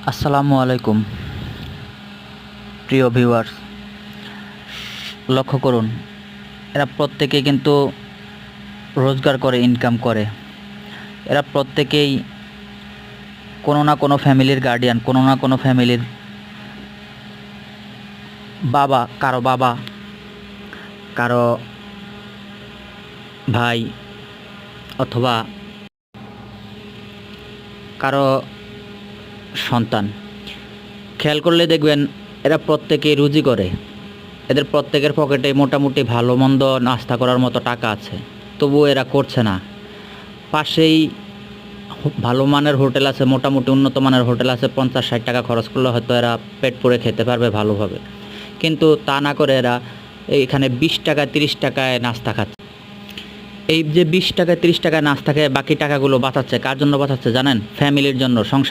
আসসালামু আলাইকুম প্রিয় ভিউয়ার্স, লক্ষ্য করুন, এরা প্রত্যেকে কিন্তু রোজগার করে, ইনকাম করে। এরা প্রত্যেকেই কোনো না কোনো ফ্যামিলির গার্ডিয়ান, কোনো না কোনো ফ্যামিলির বাবা, কারো ভাই, অথবা কারো সন্তান। খেয়াল করলে দেখবেন এরা প্রত্যেকেই রুজি করে। এদের প্রত্যেকের পকেটে মোটামুটি ভালো মন্দ নাস্তা করার মতো টাকা আছে, তবুও এরা করছে না। পাশেই ভালো মানের হোটেল আছে, মোটামুটি উন্নত মানের হোটেল আছে, 50-60 টাকা খরচ করলে হয়তো এরা পেট পুরে খেতে পারবে ভালোভাবে। কিন্তু তা না করে এরা এখানে 20 টাকা 30 টাকায় নাস্তা খাচ্ছে। এই যে 20 টাকা 30 টাকায় নাস্তা খেয়ে বাকি টাকাগুলো বাঁচাচ্ছে, কার জন্য বাঁচাচ্ছে জানেন? ফ্যামিলির জন্য, সংসার